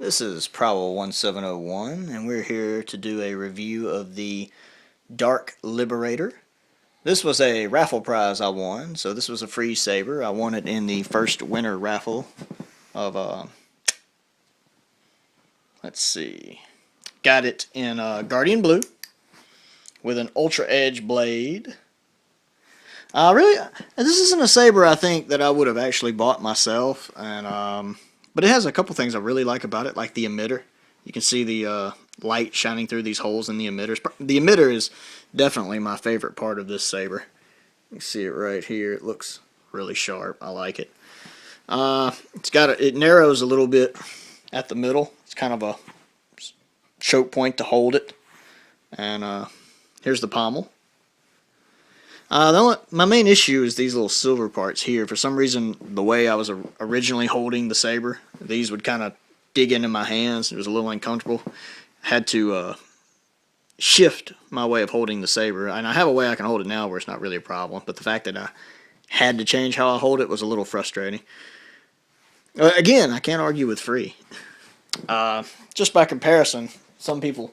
This is Prowl 1701, and we're here to do a review of the Dark Liberator. This was a raffle prize I won, so this was a free saber. I won it in the first winter raffle of, let's see, got it in Guardian Blue with an Ultra Edge blade. This isn't a saber I think that I would have actually bought myself, but it has a couple things I really like about it, like the emitter. You can see the light shining through these holes in the emitters. The emitter is definitely my favorite part of this saber. You can see it right here. It looks really sharp. I like it. It narrows a little bit at the middle. It's kind of a choke point to hold it. And here's the pommel. My main issue is these little silver parts here. For some reason, the way I was originally holding the saber, these would kind of dig into my hands. It was a little uncomfortable. I had to shift my way of holding the saber. And I have a way I can hold it now where it's not really a problem. But the fact that I had to change how I hold it was a little frustrating. Again, I can't argue with free. Just by comparison, some people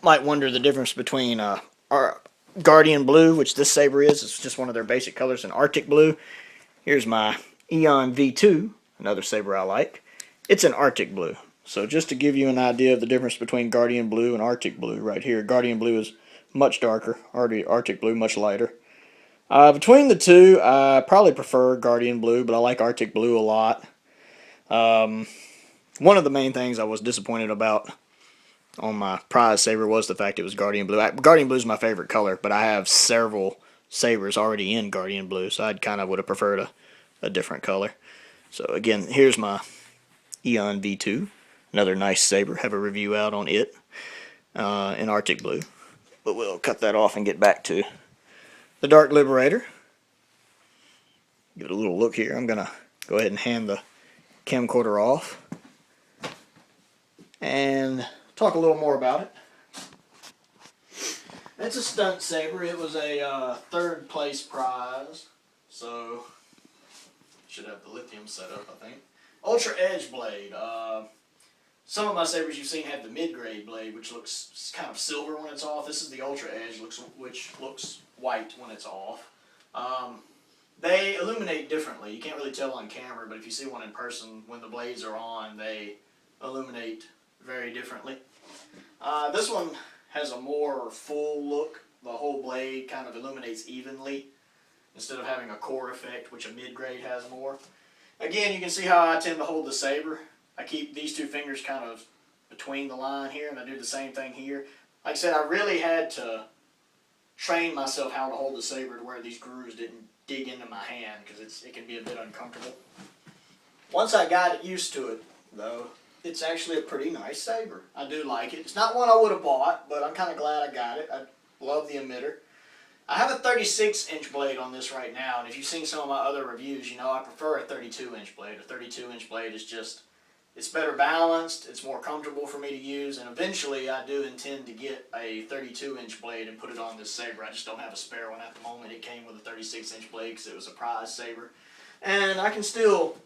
might wonder the difference between our Guardian Blue, which this saber is. It's just one of their basic colors, and Arctic Blue. Here's my Eon V2, another saber I like. It's an Arctic Blue. So just to give you an idea of the difference between Guardian Blue and Arctic Blue right here. Guardian Blue is much darker. Arctic Blue much lighter. Between the two, I probably prefer Guardian Blue, but I like Arctic Blue a lot. One of the main things I was disappointed about on my prize saber was the fact it was Guardian Blue. Guardian Blue is my favorite color, but I have several sabers already in Guardian Blue, so I kind of would have preferred a different color. So again, here's my Eon V2, another nice saber. Have a review out on it in Arctic Blue, but we'll cut that off and get back to the Dark Liberator. Give it a little look here. I'm gonna go ahead and hand the camcorder off and talk a little more about it. It's a stunt saber. It was a third place prize, so should have the lithium set up, I think. Ultra Edge blade. Some of my sabers you've seen have the mid-grade blade, which looks kind of silver when it's off. This is the Ultra Edge, which looks white when it's off. They illuminate differently. You can't really tell on camera, but if you see one in person, when the blades are on, they illuminate very differently. This one has a more full look. The whole blade kind of illuminates evenly instead of having a core effect, which a mid-grade has more. Again, you can see how I tend to hold the saber. I keep these two fingers kind of between the line here, and I do the same thing here. Like I said, I really had to train myself how to hold the saber to where these grooves didn't dig into my hand, because it can be a bit uncomfortable. Once I got used to it, though, it's actually a pretty nice saber. I do like it. It's not one I would have bought, but I'm kind of glad I got it. I love the emitter. I have a 36-inch blade on this right now, and if you've seen some of my other reviews, you know I prefer a 32-inch blade. A 32-inch blade is just, it's better balanced, it's more comfortable for me to use, and eventually I do intend to get a 32-inch blade and put it on this saber. I just don't have a spare one at the moment. It came with a 36-inch blade because it was a prize saber. And I can still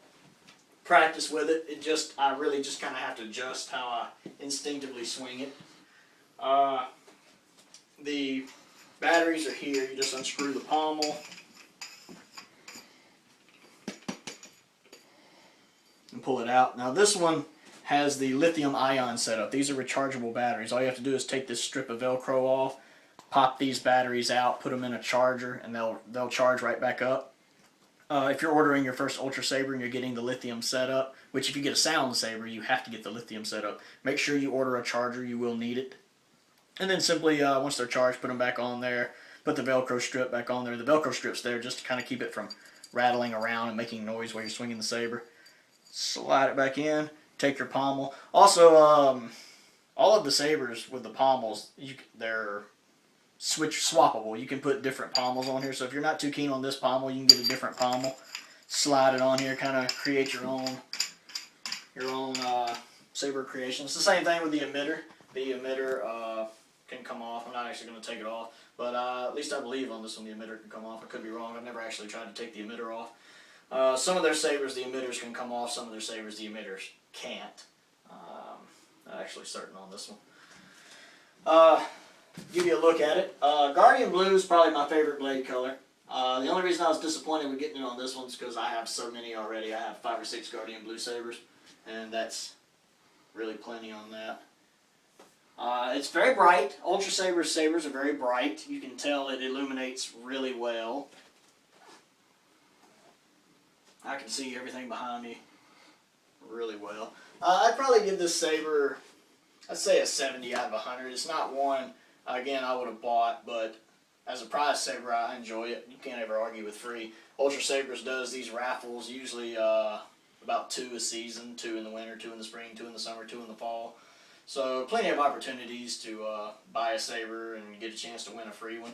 practice with it. I really just kind of have to adjust how I instinctively swing it. The batteries are here. You just unscrew the pommel and pull it out. Now this one has the lithium ion setup. These are rechargeable batteries. All you have to do is take this strip of Velcro off, pop these batteries out, put them in a charger, and they'll charge right back up. If you're ordering your first Ultra Saber and you're getting the lithium setup, which if you get a sound saber, you have to get the lithium setup. Make sure you order a charger. You will need it. And then simply, once they're charged, put them back on there. Put the Velcro strip back on there. The Velcro strip's there just to kind of keep it from rattling around and making noise while you're swinging the saber. Slide it back in. Take your pommel. Also, all of the sabers with the pommels, they're swappable. You can put different pommels on here. So if you're not too keen on this pommel, you can get a different pommel. Slide it on here, kind of create your own saber creation. It's the same thing with the emitter. The emitter can come off. I'm not actually going to take it off, but at least I believe on this one the emitter can come off. I could be wrong. I've never actually tried to take the emitter off. Some of their sabers, the emitters can come off. Some of their sabers, the emitters can't. I'm actually certain on this one. Give you a look at it. Guardian Blue is probably my favorite blade color. The only reason I was disappointed with getting it on this one is because I have so many already. I have 5 or 6 Guardian Blue sabers, and that's really plenty on that. It's very bright. Ultra Sabers sabers are very bright. You can tell it illuminates really well. I can see everything behind me really well. I'd probably give this saber, I'd say a 70 out of 100. It's not one, again, I would have bought, but as a prize saber, I enjoy it. You can't ever argue with free. Ultra Sabers does these raffles, usually about 2 a season, 2 in the winter, 2 in the spring, 2 in the summer, 2 in the fall. So plenty of opportunities to buy a saber and get a chance to win a free one.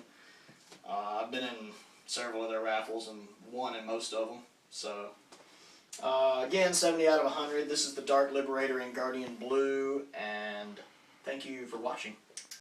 I've been in several of their raffles and won in most of them. So again, 70 out of 100. This is the Dark Liberator in Guardian Blue, and thank you for watching.